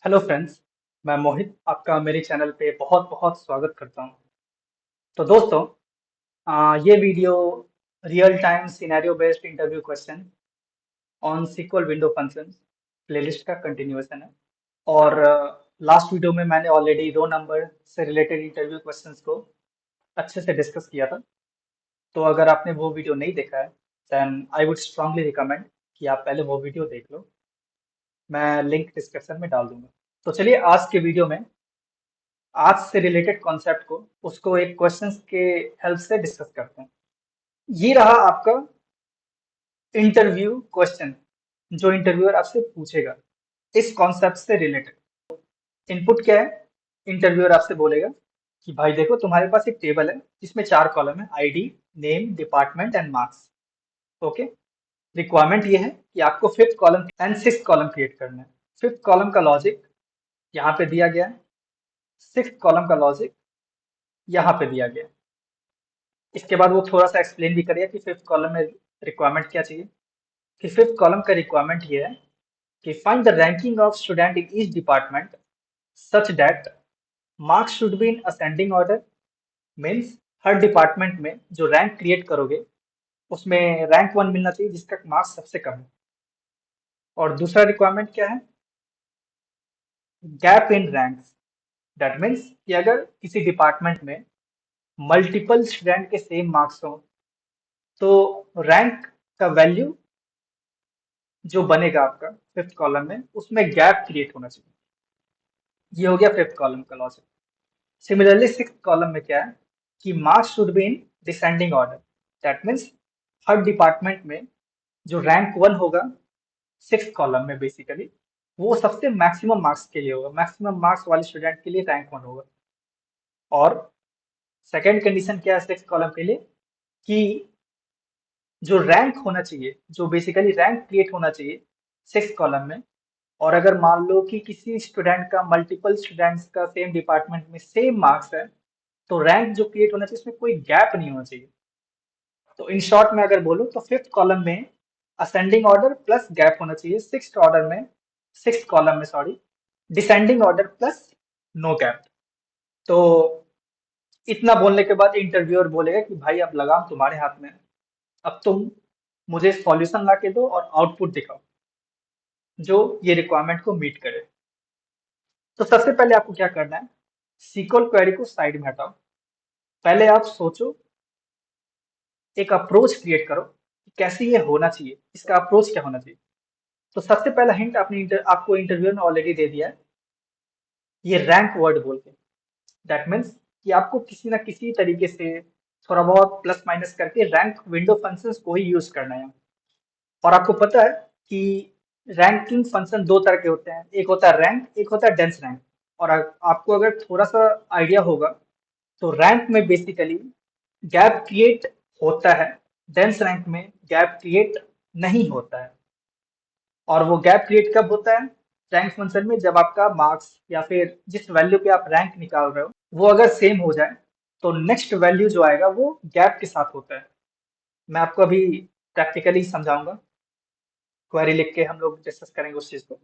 Hello friends. मैं मोहित आपका मेरे चैनल पे बहुत बहुत स्वागत करता हूँ। तो दोस्तों, ये video real time scenario based interview question on SQL window functions playlist का कंटिन्यूएशन है। और लास्ट वीडियो में मैंने ऑलरेडी रो नंबर से रिलेटेड इंटरव्यू क्वेश्चंस को अच्छे से डिस्कस किया था। तो अगर आपने वो वीडियो नहीं देखा है then I would strongly recommend कि आप पहले वो वीडियो देख लो। मैं लिंक डिस्क्रिप्शन में डाल दूंगा। तो चलिए आज के वीडियो में आज से रिलेटेड कॉन्सेप्ट को उसको एक क्वेश्चंस के हेल्प से डिस्कस करते हैं। ये रहा आपका इंटरव्यू क्वेश्चन जो इंटरव्यूअर आपसे पूछेगा इस कॉन्सेप्ट से रिलेटेड। इनपुट क्या है? इंटरव्यूअर आपसे बोलेगा कि भाई देखो, तुम्हारे पास एक टेबल है जिसमें 4 कॉलम है: ID, name, department and marks. Okay. Requirement ये है कि आपको fifth column and six column create करना है। फिफ्थ कॉलम का लॉजिक यहाँ पे दिया गया है, सिक्स कॉलम का लॉजिक यहाँ पे दिया गया है। इसके बाद वो थोड़ा सा एक्सप्लेन भी करेगा कि फिफ्थ कॉलम में रिक्वायरमेंट क्या चाहिए। कि फिफ्थ कॉलम का रिक्वायरमेंट ये है कि find the ranking of student in each department such that marks should be in ascending order. Means her department में जो रैंक क्रिएट करोगे उसमें रैंक वन मिलना चाहिए जिसका मार्क्स सबसे कम है। और दूसरा रिक्वायरमेंट क्या है? Gap in ranks. That means कि अगर किसी डिपार्टमेंट में मल्टीपल स्टूडेंट के सेम मार्क्स हो तो रैंक का वैल्यू जो बनेगा आपका फिफ्थ कॉलम में उसमें गैप क्रिएट होना चाहिए। ये हो गया फिफ्थ कॉलम का लॉजिक। सिमिलरली सिक्स्थ कॉलम में क्या है कि marks should be in descending order. That means her department में जो रैंक वन होगा सिक्स्थ कॉलम में बेसिकली वो सबसे मैक्सिमम मार्क्स के लिए होगा, मैक्सिमम मार्क्स वाले स्टूडेंट के लिए रैंक वन होगा। और सेकेंड कंडीशन क्या है सिक्स्थ कॉलम के लिए? कि जो रैंक होना चाहिए, जो बेसिकली रैंक क्रिएट होना चाहिए सिक्स्थ कॉलम में, और अगर मान लो कि किसी स्टूडेंट का मल्टीपल स्टूडेंट्स का सेम डिपार्टमेंट में सेम मार्क्स है तो रैंक जो क्रिएट होना चाहिए उसमें कोई गैप नहीं होना चाहिए। तो इन शॉर्ट में अगर बोलूं तो फिफ्थ कॉलम में असेंडिंग ऑर्डर प्लस गैप होना चाहिए, सिक्स्थ कॉलम में sorry descending order plus no gap. तो इतना बोलने के बाद इंटरव्यूअर बोलेगा कि भाई अब लगाम तुम्हारे हाथ में है, अब तुम मुझे सॉल्यूशन ला के दो और आउटपुट दिखाओ जो ये रिक्वायरमेंट को मीट करे। तो सबसे पहले आपको क्या करना है, सीक्वल क्वेरी को साइड में हटाओ। पहले आप सोचो, एक अप्रोच क्रिएट करो कि कैसे ये होना चाहिए, इसका अप्रोच क्या होना चाहिए। तो सबसे पहला हिंट आपको इंटरव्यू ने ऑलरेडी दे दिया है, ये रैंक वर्ड बोल के। दैट मीन्स कि आपको किसी ना किसी तरीके से थोड़ा बहुत प्लस माइनस करके रैंक विंडो फंक्शंस को ही यूज करना है। और आपको पता है कि रैंकिंग फंक्शन दो तरह के होते हैं, एक होता है रैंक, एक होता है डेंस रैंक। और आपको अगर थोड़ा सा आइडिया होगा तो रैंक में बेसिकली गैप क्रिएट होता है, डेंस रैंक में गैप क्रिएट नहीं होता है। और वो गैप क्रिएट कब होता है? रैंक फंक्शन में जब आपका मार्क्स या फिर जिस वैल्यू पे आप रैंक निकाल रहे हो वो अगर सेम हो जाए तो नेक्स्ट वैल्यू जो आएगा वो गैप के साथ होता है। मैं आपको अभी प्रैक्टिकली समझाऊंगा, क्वेरी लिख के हम लोग डिस्कस करेंगे उस चीज को।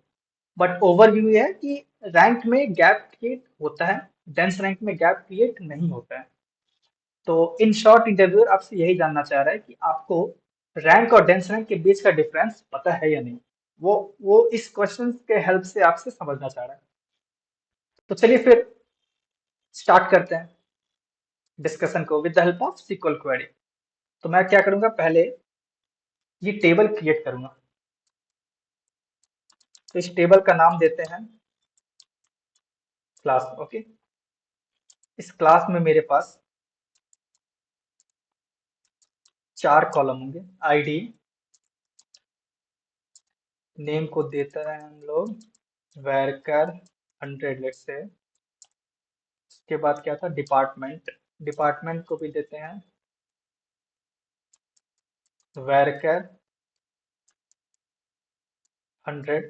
बट ओवरव्यू ये है कि रैंक में गैप क्रिएट होता है, डेंस रैंक में गैप क्रिएट नहीं होता है। तो इन शॉर्ट इंटरव्यूअर आपसे यही जानना चाह रहा है कि आपको रैंक और डेंस रैंक के बीच का डिफरेंस पता है या नहीं। वो इस क्वेश्चन के हेल्प से आपसे समझना चाह रहा है। तो चलिए फिर स्टार्ट करते हैं डिस्कशन को with the help of SQL query. तो मैं क्या करूंगा, पहले ये टेबल क्रिएट करूंगा। तो इस टेबल का नाम देते हैं क्लास। ओके। इस क्लास में मेरे पास 4 कॉलम होंगे: आईडी, नेम को देते हैं हम लोग वैरकर 100 लेट से। उसके बाद क्या था, डिपार्टमेंट, डिपार्टमेंट को भी देते हैं वैरकर 100।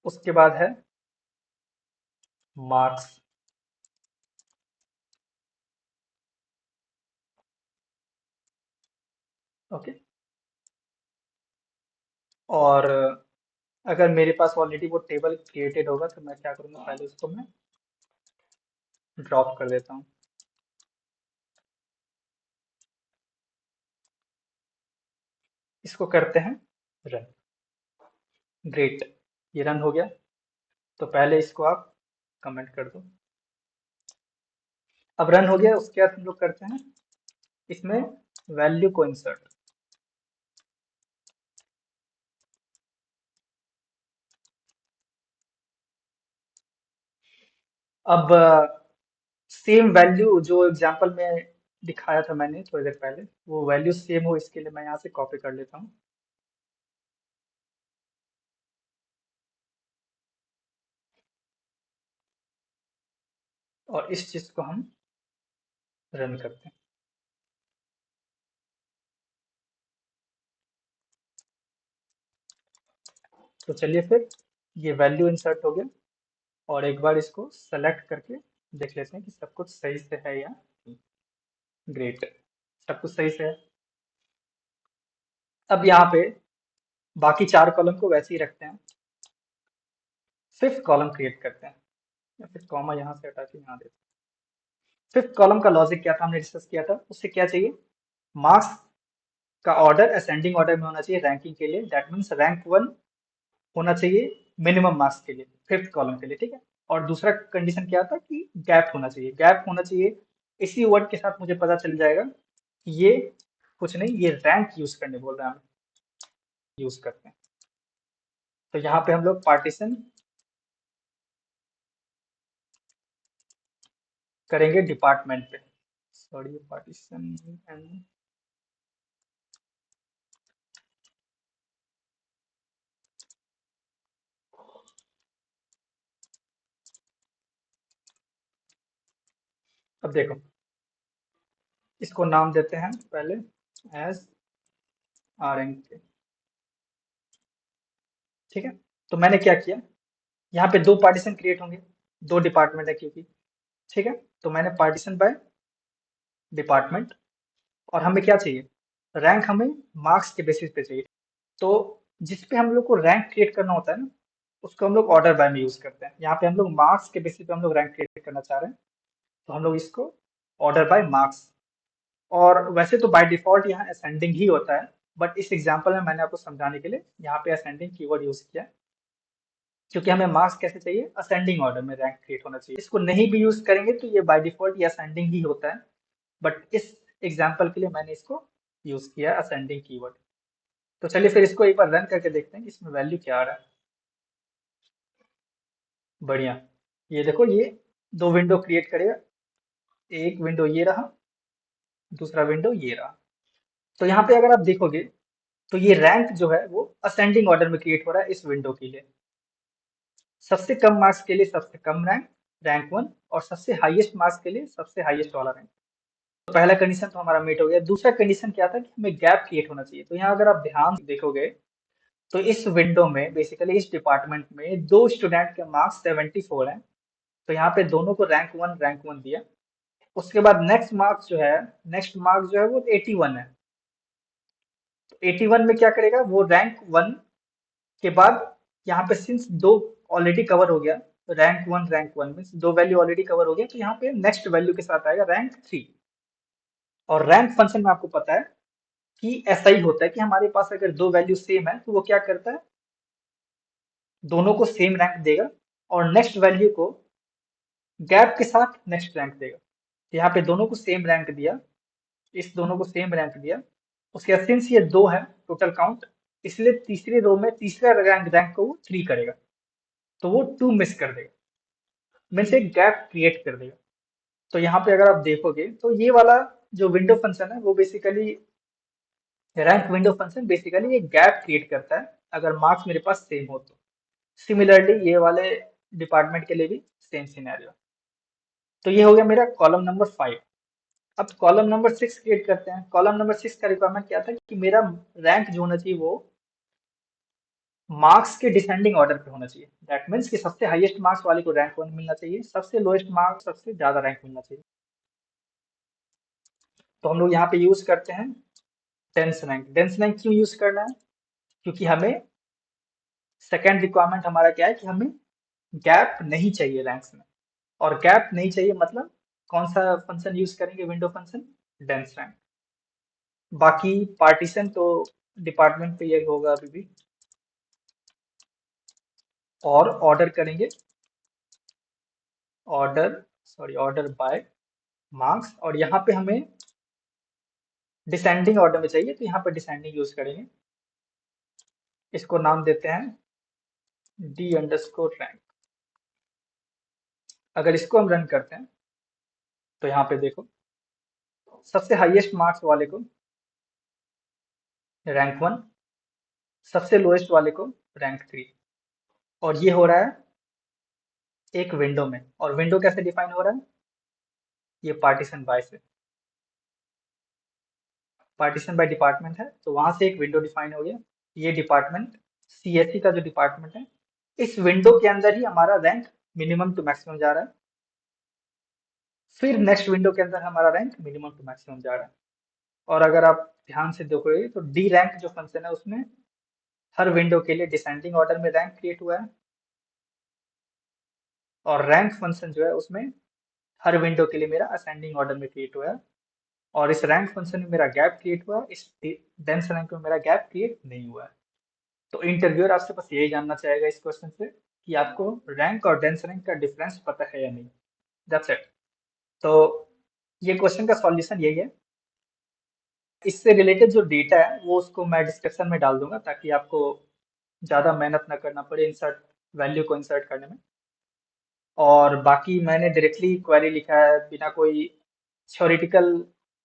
उसके बाद है मार्क्स। ओके। और अगर मेरे पास ऑलरेडी वो टेबल क्रिएटेड होगा तो मैं क्या करूँगा, पहले उसको मैं ड्रॉप कर देता हूँ। इसको करते हैं रन। ग्रेट, ये रन हो गया। तो पहले इसको आप कमेंट कर दो। अब रन हो गया, उसके बाद हम लोग करते हैं इसमें वैल्यू को इंसर्ट। अब सेम वैल्यू जो एग्जांपल में दिखाया था मैंने थोड़ी देर पहले, वो वैल्यू सेम हो इसके लिए मैं यहाँ से कॉपी कर लेता हूँ। और इस चीज को हम रन करते हैं। तो चलिए फिर, ये वैल्यू इंसर्ट हो गया। और एक बार इसको सेलेक्ट करके देख लेते हैं कि सब कुछ सही से है या नहीं। ग्रेट, सब कुछ सही से है। अब यहाँ पे बाकी 4 कॉलम को वैसे ही रखते हैं। फिफ्थ कॉलम क्रिएट करते हैं, या फिर कॉमा यहाँ से हटा के यहाँ देते हैं। फिफ्थ कॉलम का लॉजिक क्या था, हमने डिस्कस किया था। उससे क्या चाहिए, मार्क्स का ऑर्डर असेंडिंग ऑर्डर में होना चाहिए रैंकिंग के लिए। दैट मीन्स रैंक 1 होना चाहिए मिनिमम मार्क्स के लिए, फिफ्थ कॉलम के लिए, ठीक है। और दूसरा कंडीशन क्या था कि गैप होना चाहिए, गैप होना चाहिए। इसी वर्ड के साथ मुझे पता चल जाएगा कि ये कुछ नहीं, ये रैंक यूज करने बोल रहे हैं, हम यूज करते हैं। तो यहाँ पे हम लोग पार्टीशन करेंगे डिपार्टमेंट पे। सॉरी, पार्टीशन एंड अब देखो, इसको नाम देते हैं पहले एज आर एन के, ठीक है। तो मैंने क्या किया, यहाँ पे 2 पार्टीशन क्रिएट होंगे, 2 डिपार्टमेंट है क्योंकि, ठीक है। तो मैंने पार्टीशन बाय डिपार्टमेंट। और हमें क्या चाहिए, रैंक हमें मार्क्स के बेसिस पे चाहिए। तो जिस पे हम लोग को रैंक क्रिएट करना होता है ना, उसको हम लोग ऑर्डर बाय में यूज करते हैं। यहाँ पे हम लोग मार्क्स के बेसिस पे हम लोग रैंक क्रिएट करना चाह रहे हैं, तो हम लोग इसको ऑर्डर बाय मार्क्स। और वैसे तो बाय डिफॉल्ट यहाँ असेंडिंग ही होता है, बट इस एग्जांपल में मैंने आपको समझाने के लिए यहाँ पे असेंडिंग कीवर्ड यूज किया, क्योंकि हमें मार्क्स कैसे चाहिए, असेंडिंग ऑर्डर में रैंक क्रिएट होना चाहिए। इसको नहीं भी यूज करेंगे तो ये बाय डिफॉल्ट ये असेंडिंग ही होता है, बट इस एग्जाम्पल के लिए मैंने इसको यूज किया असेंडिंग कीवर्ड। तो चलिए फिर इसको एक बार रन करके देखते हैं कि इसमें वैल्यू क्या आ रहा है। बढ़िया, ये देखो, ये 2 विंडो क्रिएट करेगा। एक विंडो ये रहा, दूसरा विंडो ये रहा। तो यहाँ पे अगर आप देखोगे तो ये रैंक जो है वो असेंडिंग ऑर्डर में क्रिएट हो रहा है इस विंडो के लिए। सबसे कम मार्क्स के लिए सबसे कम रैंक, रैंक 1, और सबसे हाईएस्ट मार्क्स के लिए सबसे हाईएस्ट वाला रैंक। तो पहला कंडीशन तो हमारा मीट हो गया। दूसरा कंडीशन क्या था कि हमें गैप क्रिएट होना चाहिए। तो यहाँ अगर आप ध्यान से देखोगे तो इस विंडो में बेसिकली इस डिपार्टमेंट में 2 स्टूडेंट के मार्क्स 74 हैं। तो यहाँ पे दोनों को रैंक वन दिया। उसके बाद नेक्स्ट मार्क्स जो है वो 81 है। तो 81 में क्या करेगा, वो रैंक 1 के बाद यहाँ पे सिंस 2 ऑलरेडी कवर हो गया, रैंक वन में 2 वैल्यू ऑलरेडी कवर हो गया, तो यहाँ पे नेक्स्ट वैल्यू के साथ आएगा रैंक 3। और रैंक फंक्शन में आपको पता है कि ऐसा ही होता है कि हमारे पास अगर 2 वैल्यू सेम है तो वो क्या करता है, दोनों को सेम रैंक देगा और नेक्स्ट वैल्यू को गैप के साथ नेक्स्ट रैंक देगा। तो यहाँ पे दोनों को सेम रैंक दिया, इस दोनों को सेम रैंक दिया। उसके बाद सिंस ये 2 है टोटल काउंट, इसलिए तीसरे रो में तीसरा रैंक को वो 3 करेगा, तो वो 2 मिस कर देगा, मीन्स एक गैप क्रिएट कर देगा। तो यहाँ पे अगर आप देखोगे तो ये वाला जो विंडो फंक्शन है वो basically, rank window function basically एक गैप क्रिएट करता है अगर मार्क्स मेरे पास सेम हो तो। सिमिलरली ये वाले डिपार्टमेंट के लिए भी सेम सिनेरियो। तो ये हो गया मेरा कॉलम नंबर 5। अब कॉलम नंबर 6 क्रिएट करते हैं। कॉलम नंबर 6 का रिक्वायरमेंट क्या था कि मेरा रैंक जो होना चाहिए वो मार्क्स के डिसेंडिंग ऑर्डर पे होना चाहिए। दैट मीन्स कि सबसे हाईएस्ट मार्क्स वाले को रैंक 1 मिलना चाहिए, सबसे लोएस्ट मार्क्स सबसे ज्यादा रैंक मिलना चाहिए। तो हम लोग यहाँ पे यूज करते हैं डेंस रैंक। डेंस रैंक क्यों यूज करना है, क्योंकि हमें सेकेंड रिक्वायरमेंट हमारा क्या है कि हमें गैप नहीं चाहिए रैंक्स में। और गैप नहीं चाहिए मतलब कौन सा फंक्शन यूज करेंगे, विंडो फंक्शन, डेंस रैंक। बाकी पार्टीशन तो डिपार्टमेंट पे ये होगा अभी भी। और ऑर्डर करेंगे, ऑर्डर बाय मार्क्स, और यहाँ पे हमें डिसेंडिंग ऑर्डर में चाहिए तो यहाँ पे डिसेंडिंग यूज करेंगे। इसको नाम देते हैं डी अंडरस्कोर रैंक। अगर इसको हम रन करते हैं तो यहाँ पे देखो, सबसे हाईएस्ट मार्क्स वाले को रैंक 1, सबसे लोएस्ट वाले को रैंक 3। और ये हो रहा है एक विंडो में। और विंडो कैसे डिफाइन हो रहा है, ये पार्टीशन बाय से, पार्टीशन बाय डिपार्टमेंट है तो वहां से एक विंडो डिफाइन हो गया। ये डिपार्टमेंट सीएससी का जो डिपार्टमेंट है, इस विंडो के अंदर ही हमारा रैंक मिनिमम टू मैक्सिमम जा रहा है। फिर नेक्स्ट विंडो के अंदर हमारा रैंक मिनिमम टू मैक्सिमम जा रहा है। और अगर आप ध्यान से देखोगे तो डी रैंक जो फंक्शन है उसमें हर विंडो के लिए डिसेंडिंग ऑर्डर में रैंक क्रिएट हुआ है, और रैंक फंक्शन जो है उसमें हर विंडो के लिए मेरा असेंडिंग ऑर्डर में क्रिएट हुआ है। और इस रैंक फंक्शन में मेरा गैप क्रिएट हुआ है, इस डेंस रैंक में मेरा गैप क्रिएट नहीं हुआ है। तो इंटरव्यूअर आपसे बस यही जानना चाहेगा इस क्वेश्चन से कि आपको रैंक और डेंस रैंक का डिफरेंस पता है या नहीं। That's it. तो ये क्वेश्चन का सॉल्यूशन यही है। इससे रिलेटेड जो डेटा है वो उसको मैं डिस्क्रिप्शन में डाल दूंगा ताकि आपको ज़्यादा मेहनत ना करना पड़े इंसर्ट वैल्यू को इंसर्ट करने में। और बाकी मैंने डायरेक्टली क्वेरी लिखा है बिना कोई थ्योरेटिकल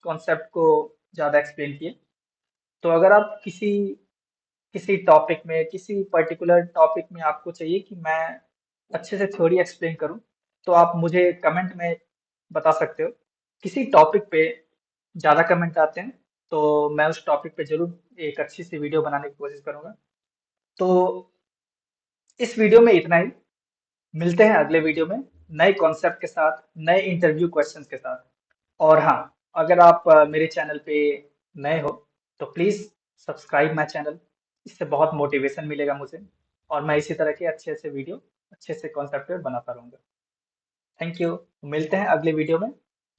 कॉन्सेप्ट को ज़्यादा एक्सप्लेन किए। तो अगर आप किसी किसी टॉपिक में, किसी पर्टिकुलर टॉपिक में आपको चाहिए कि मैं अच्छे से थ्योरी एक्सप्लेन करूं, तो आप मुझे कमेंट में बता सकते हो। किसी टॉपिक पे ज़्यादा कमेंट आते हैं तो मैं उस टॉपिक पे जरूर एक अच्छी सी वीडियो बनाने की कोशिश करूंगा। तो इस वीडियो में इतना ही। मिलते हैं अगले वीडियो में नए कॉन्सेप्ट के साथ, नए इंटरव्यू क्वेश्चंस के साथ। और हाँ, अगर आप मेरे चैनल पे नए हो तो प्लीज़ सब्सक्राइब माय चैनल। इससे बहुत मोटिवेशन मिलेगा मुझे, और मैं इसी तरह के अच्छे अच्छे वीडियो, अच्छे से कॉन्सेप्ट पे बनाता रहूँगा। Thank you. मिलते हैं अगले वीडियो में।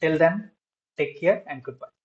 Till then, take care and good bye.